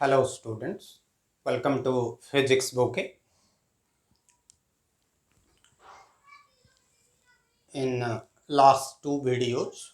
Hello students, welcome to Physics Bouquet. In last two videos,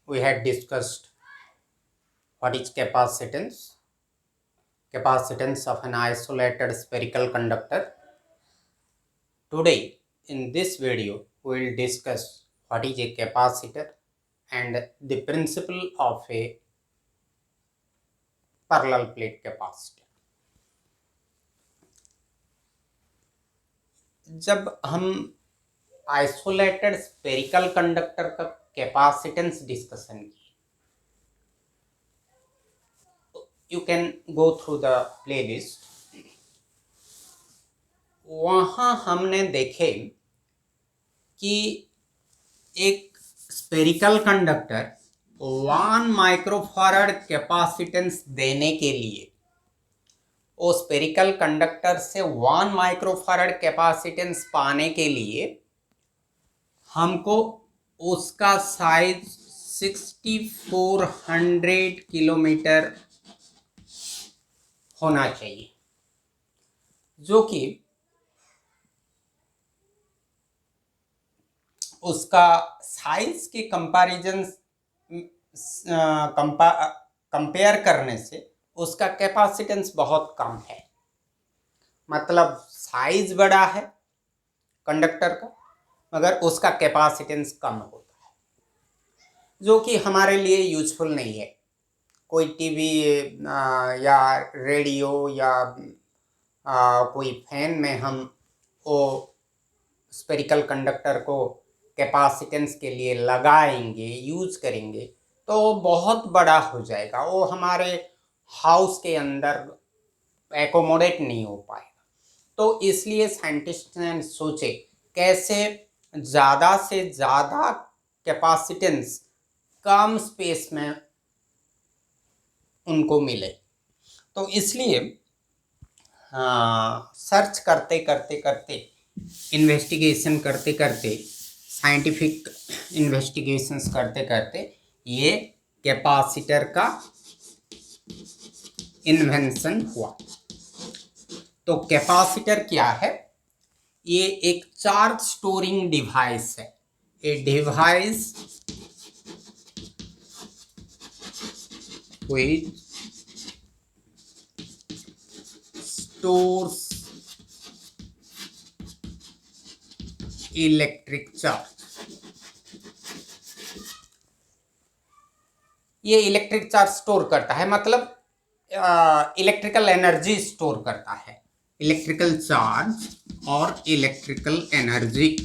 we had discussed what is capacitance of an isolated spherical conductor. Today, in this video, we will discuss what is a capacitor and the principle of a parallel plate capacitor. जब हम isolated spherical conductor का capacitance discussion की, you can go through the playlist. वहाँ हमने देखे कि एक spherical conductor 1 microfarad capacitance देने के लिए, वो स्फेरिकल कंडक्टर से 1 माइक्रोफैराड कैपेसिटेंस पाने के लिए हमको उसका साइज 6400 किलोमीटर होना चाहिए, जो कि उसका साइज के कंपेयर करने से उसका कैपेसिटेंस बहुत कम है। मतलब साइज बड़ा है कंडक्टर का, मगर उसका कैपेसिटेंस कम होता है, जो कि हमारे लिए यूजफुल नहीं है। कोई टीवी या रेडियो या कोई फैन में हम वो स्फेरिकल कंडक्टर को कैपेसिटेंस के लिए लगाएंगे, यूज करेंगे, तो बहुत बड़ा हो जाएगा, वो हमारे हाउस के अंदर एकोमोडेट नहीं हो पाएगा। तो इसलिए साइंटिस्ट ने सोचे कैसे ज़्यादा से ज़्यादा कैपेसिटेंस कम स्पेस में उनको मिले। तो इसलिए सर्च करते करते इन्वेस्टिगेशन करते करते साइंटिफिक इन्वेस्टिगेशंस करते करते ये कैपेसिटर का इन्वेंशन हुआ। तो कैपेसिटर क्या है? ये एक चार्ज स्टोरिंग डिवाइस है। A device which stores electric charge. ये इलेक्ट्रिक चार्ज स्टोर करता है, मतलब इलेक्ट्रिकल एनर्जी स्टोर करता है। इलेक्ट्रिकल चार्ज और इलेक्ट्रिकल एनर्जी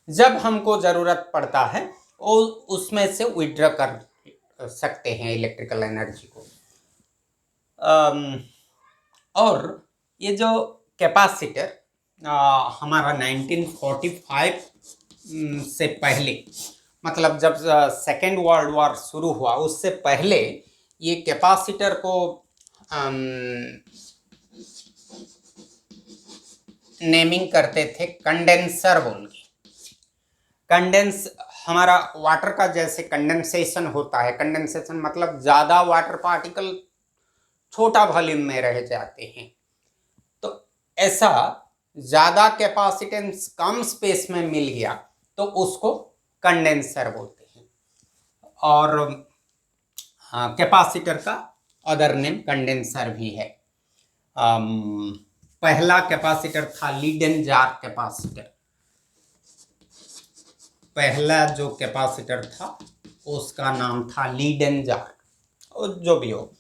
जब हमको जरूरत पड़ता है वो उसमें से विड्रॉ कर सकते हैं इलेक्ट्रिकल एनर्जी को। और ये जो कैपेसिटर हमारा 1945 से पहले, मतलब जब सेकेंड वर्ल्ड वॉर शुरू हुआ उससे पहले ये कैपेसिटर को नेमिंग करते थे कंडेंसर बोल के। हमारा वाटर का जैसे कंडेंसेशन होता है, कंडेंसेशन मतलब ज़्यादा वाटर पार्टिकल छोटा वॉल्यूम में रह जाते हैं, तो ऐसा ज़्यादा कैपेसिटेंस कम स्पेस में मिल गया तो उसको कंडेंसर बोलते हैं। और कैपेसिटर का अदर नेम कंडेंसर भी है। पहला कैपेसिटर था लीडेन जार कैपेसिटर। पहला जो कैपेसिटर था उसका नाम था लीडेन जार, जो भी हो।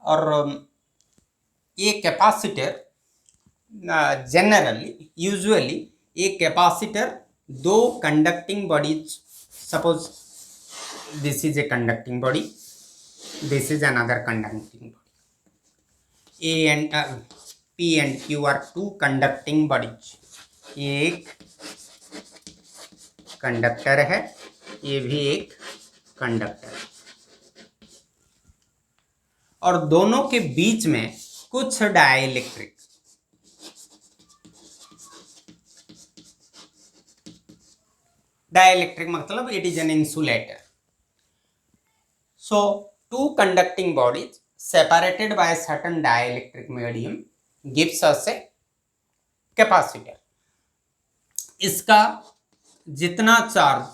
और ये कैपेसिटर यूजुअली ये कैपेसिटर दो conducting bodies, suppose this is a conducting body, this is another conducting body, A and P and Q are two conducting bodies. ये एक कंडक्टर है, ये भी एक कंडक्टर है, और दोनों के बीच में कुछ डाइलेक्ट्रिक Dielectric मतलब it is an insulator. So two conducting bodies separated by a certain dielectric medium gives us a capacitor. इसका जितना चार्ज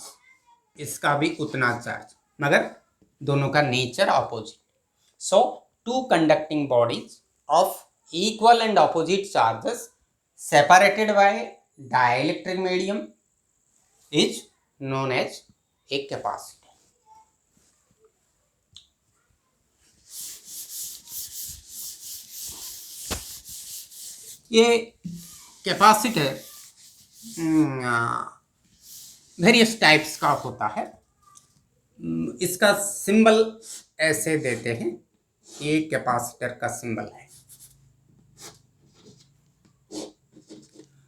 इसका भी उतना चार्ज, मगर दोनों का nature opposite. So two conducting bodies of equal and opposite charges separated by dielectric medium is known as a capacitor. ये capacitor various types का होता है. इसका सिंबल ऐसे देते हैं, ये कैपेसिटर का सिंबल है.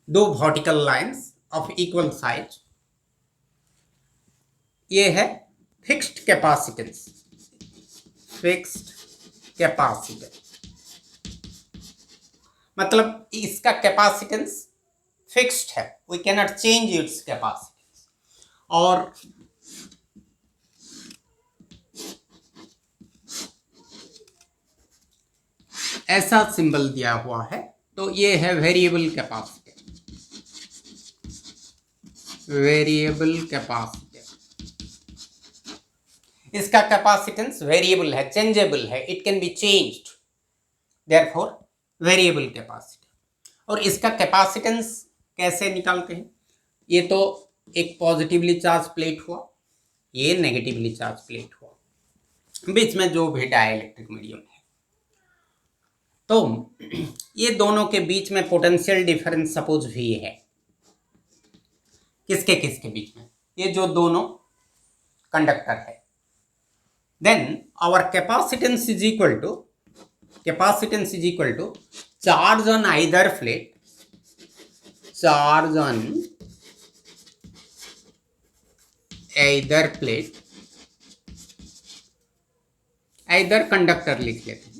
दो vertical lines of equal size. ये है फिक्स्ड कैपेसिटेंस. फिक्स्ड कैपेसिटर मतलब इसका कैपेसिटेंस फिक्स्ड है, we can not change its capacitance. और ऐसा सिंबल दिया हुआ है, तो ये है वेरिएबल कैपेसिटर. वेरिएबल कैपेसिटर, इसका कैपेसिटेंस वेरिएबल है, चेंजेबल है, it can be changed, therefore variable capacitor. और इसका कैपेसिटेंस कैसे निकालते हैं? ये तो एक पॉजिटिवली चार्ज प्लेट हुआ, ये नेगेटिवली चार्ज प्लेट हुआ, बीच में जो भी डाइलेक्ट्रिक मीडियम है. तो ये दोनों के बीच में पोटेंशियल डिफरेंस सपोज भी है. किसके किसके बीच में? ये जो दोनों कंडक्टर है. Then our capacitance is equal to charge on either plate, charge on either plate, either conductor लिख लेते हैं,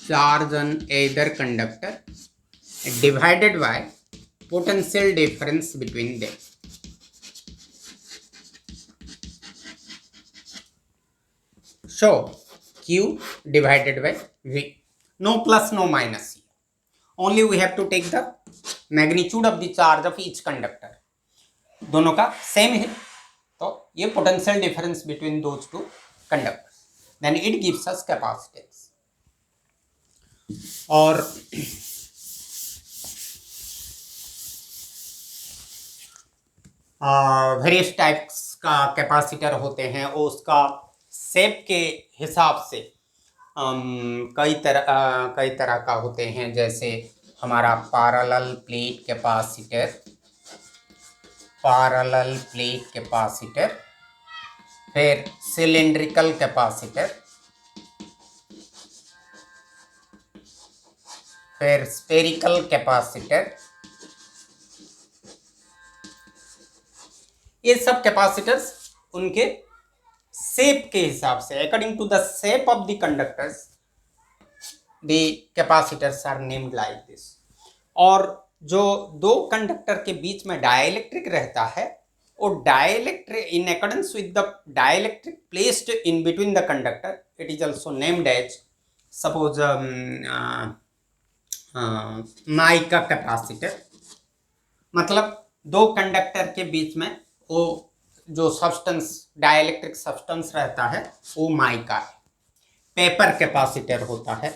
charge on either conductor divided by potential difference between them. So Q divided by V. No plus, no minus here. Only we have to take the magnitude of the charge of each conductor. दोनों का same है, तो ये potential difference between those two conductors. Then it gives us capacitance. और various types का capacitor होते हैं, और उसका शेप के हिसाब से कई तरह का होते हैं. जैसे हमारा पैरेलल प्लेट कैपेसिटर, फिर सिलिंड्रिकल कैपेसिटर, फिर स्फेरिकल कैपेसिटर. ये सब कैपेसिटर्स उनके शेप के हिसाब से, according to the shape of the conductors, the capacitors are named like this. और जो दो कंडक्टर के बीच में डाइलेक्ट्रिक रहता है, वो dielectric in accordance with the dielectric placed in between the conductor, it is also named as, suppose mica capacitor. मतलब दो कंडक्टर के बीच में वो जो सब्सटेंस, डाइलेक्ट्रिक सब्सटेंस रहता है, वो माइका है. पेपर कैपेसिटर होता है,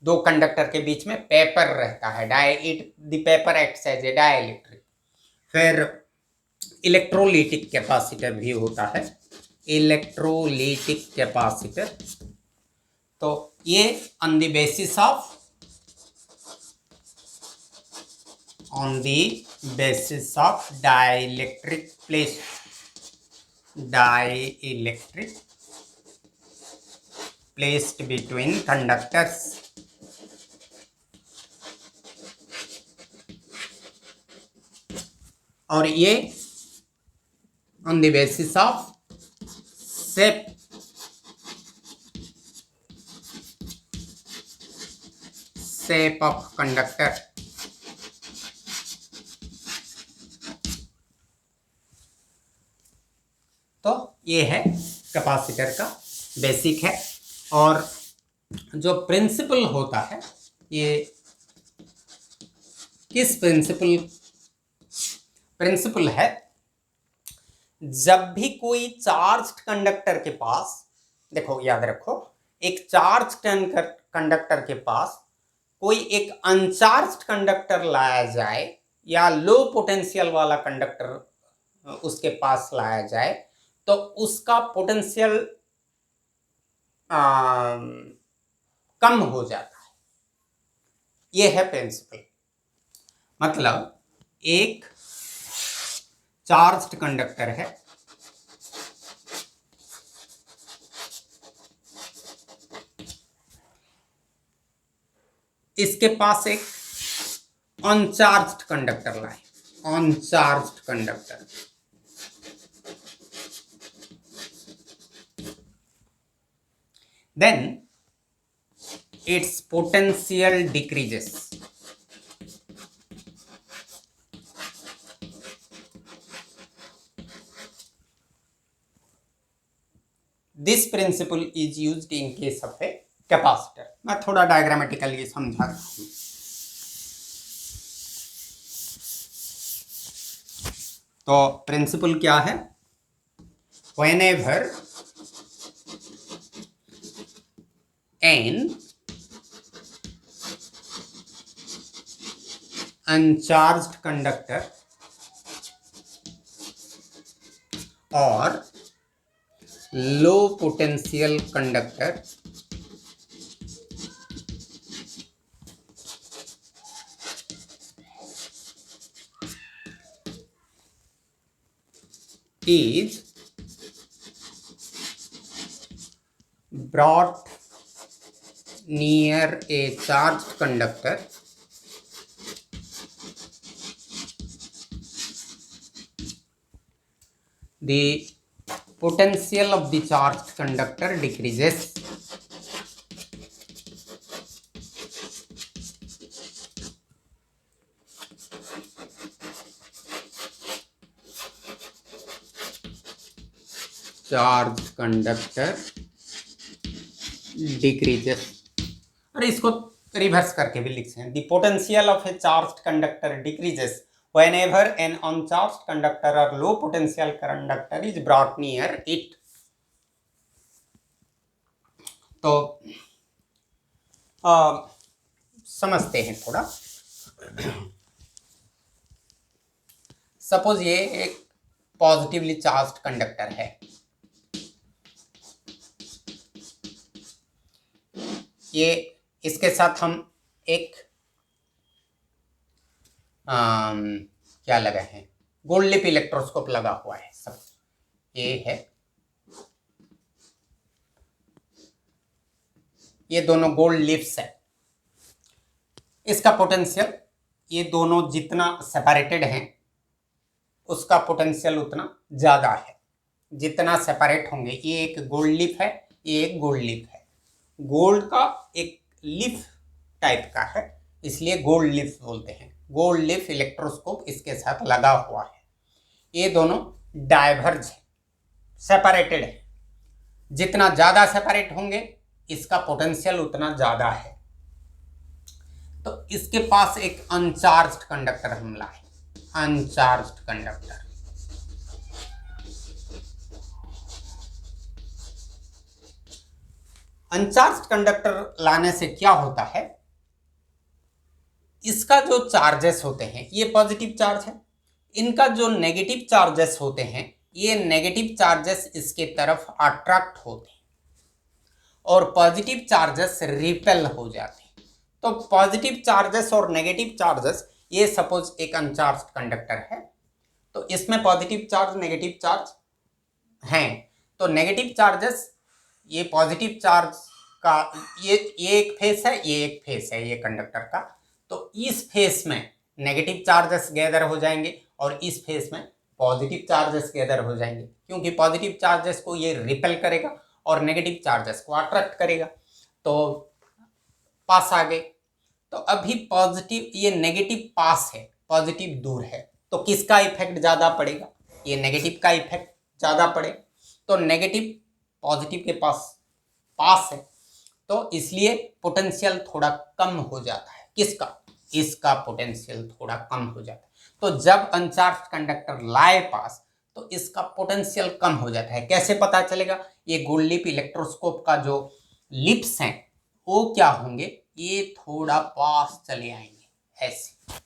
दो कंडक्टर के बीच में पेपर रहता है, the paper acts as a dielectric. फिर इलेक्ट्रोलिटिक कैपेसिटर भी होता है, इलेक्ट्रोलिटिक कैपेसिटर. तो ये on the basis of dielectric placed between conductors. और ये on the basis of shape of conductor. ये है कैपेसिटर का बेसिक है। और जो प्रिंसिपल होता है, ये किस प्रिंसिपल है, जब भी कोई चार्ज्ड कंडक्टर के पास, देखो याद रखो, एक चार्ज कंडक्टर के पास कोई एक अनचार्ज्ड कंडक्टर लाया जाए या लो पोटेंशियल वाला कंडक्टर उसके पास लाया जाए, तो उसका पोटेंशियल कम हो जाता है। यह है प्रिंसिपल। मतलब एक चार्ज्ड कंडक्टर है, इसके पास एक अनचार्ज्ड कंडक्टर लाए, uncharged conductor, then its potential decreases. This principle is used in case of a capacitor. मैं थोड़ा डायग्रामेटिकली समझा रहा हूं। तो प्रिंसिपल क्या है? Whenever an uncharged conductor or low potential conductor is brought near a charged conductor, the potential of the charged conductor decreases. Charged conductor decreases. और इसको रिवर्स करके भी लिख सकते हैं। The potential of a charged conductor decreases whenever an uncharged conductor or low potential conductor is brought near it. तो समझते हैं थोड़ा। सपोज ये एक पॉजिटिवली चार्ज्ड कंडक्टर है, ये इसके साथ हम एक क्या लगा है, गोल्ड लिप इलेक्ट्रोस्कोप लगा हुआ है। सब ये है, ये दोनों गोल्ड लिप्स है। इसका पोटेंशियल, ये दोनों जितना सेपरेटेड हैं उसका पोटेंशियल उतना ज़्यादा है। जितना सेपरेट होंगे, ये एक गोल्ड लिप है, ये एक गोल्ड लिप है। गोल्ड का एक लिप टाइप का है, इसलिए गोल्ड लिप बोलते हैं। गोल्ड लिप इलेक्ट्रोस्कोप इसके साथ लगा हुआ है। ये दोनों डाइवर्ज है, सेपरेटेड है। जितना ज़्यादा सेपरेट होंगे इसका पोटेंशियल उतना ज़्यादा है। तो इसके पास एक अनचार्ज्ड कंडक्टर हम लाए, अनचार्ज्ड कंडक्टर। अनचार्ज्ड कंडक्टर लाने से क्या होता है, इसका जो चार्जेस होते हैं ये पॉजिटिव चार्ज है, इनका जो नेगेटिव चार्जेस होते हैं ये नेगेटिव चार्जेस इसके तरफ अट्रैक्ट होते हैं और पॉजिटिव चार्जेस रिपेल हो जाते हैं। तो पॉजिटिव चार्जेस और नेगेटिव चार्जेस, ये सपोज एक अनचार्ज्ड कंडक्टर है, तो इसमें पॉजिटिव चार्ज नेगेटिव चार्ज हैं। तो नेगेटिव चार्जेस, ये पॉजिटिव चार्ज का ये एक फेस है, ये एक फेस है ये कंडक्टर का। तो इस फेस में नेगेटिव चार्जेस गैदर हो जाएंगे और इस फेस में पॉजिटिव चार्जेस गैदर हो जाएंगे, क्योंकि पॉजिटिव चार्जेस को ये रिपेल करेगा और नेगेटिव चार्जेस को अट्रैक्ट करेगा। तो पास आ गए। तो अभी पॉजिटिव, ये नेगेटिव पास है, पॉजिटिव दूर है, तो किसका इफेक्ट ज़्यादा पड़ेगा? ये नेगेटिव का इफेक्ट ज़्यादा पड़े। तो नेगेटिव पॉजिटिव के पास है, तो इसलिए पोटेंशियल थोड़ा कम हो जाता है। किसका? इसका पोटेंशियल थोड़ा कम हो जाता है। तो जब अनचार्ज कंडक्टर लाए पास तो इसका पोटेंशियल कम हो जाता है। कैसे पता चलेगा? ये गोल्ड लिप इलेक्ट्रोस्कोप का जो लिप्स हैं वो क्या होंगे, ये थोड़ा पास चले आएंगे, ऐसे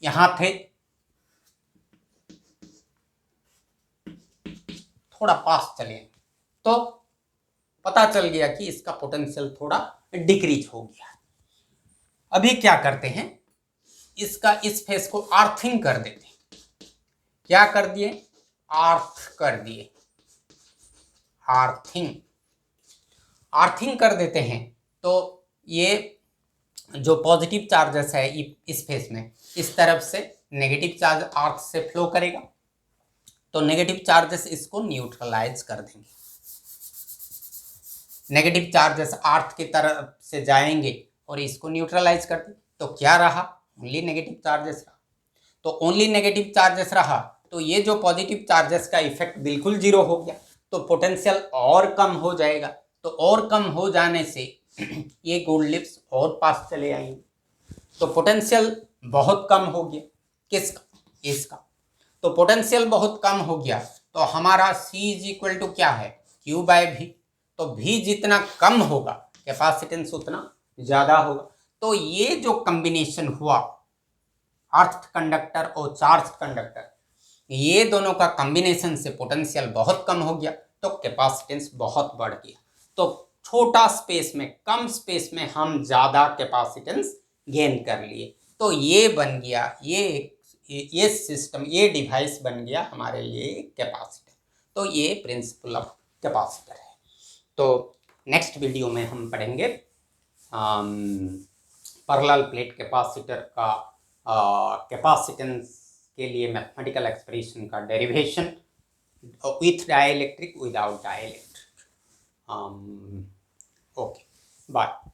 यहां थे, थोड़ा पास चले आएंगे, तो पता चल गया कि इसका पोटेंशियल थोड़ा डिक्रीज हो गया। अभी क्या करते हैं, इसका इस फेस को आर्थिंग कर देते हैं। क्या कर दिए? आर्थ कर दिए, आर्थिंग कर देते हैं। तो ये जो पॉजिटिव चार्जेस है इस फेस में, इस तरफ से नेगेटिव चार्ज आर्थ से फ्लो करेगा, तो नेगेटिव चार्जेस इसको न्यूट्रलाइज कर देंगे। नेगेटिव चार्जेस आर्थ की तरफ से जाएंगे और इसको न्यूट्रलाइज कर दें, तो क्या रहा? ओनली नेगेटिव चार्जेस रहा। तो ओनली नेगेटिव चार्जेस रहा, तो ये जो पॉजिटिव चार्जेस का इफेक्ट बिल्कुल जीरो हो गया, तो पोटेंशियल और कम हो जाएगा। तो और कम हो जाने से ये गोल्ड लिप्स और पास चले आएंगे, तो पोटेंशियल बहुत कम हो गया। किसका? इसका। तो पोटेंशियल बहुत कम हो गया, तो हमारा C इज इक्वल टू क्या है? Q by V। तो V जितना कम होगा कैपेसिटेंस उतना ज़्यादा होगा। तो ये जो कम्बिनेशन हुआ अर्थ कंडक्टर और चार्ज कंडक्टर, ये दोनों का कम्बिनेशन से पोटेंशियल बहुत कम हो गया, तो कैपेसिटेंस बहुत बढ़ गया। तो छोटा स्पेस में, कम स्पेस में हम ज़्यादा कैपेसिटेंस गेन कर लिए। तो ये बन गया, ये सिस्टम, ये डिवाइस बन गया हमारे लिए कैपेसिटर। तो ये प्रिंसिपल ऑफ कैपेसिटर है। तो नेक्स्ट वीडियो में हम पढ़ेंगे पैरेलल प्लेट कैपेसिटर का कैपेसिटेंस के लिए मैथमेटिकल एक्सप्रेशन का derivation with dielectric, without dielectric. Okay, bye.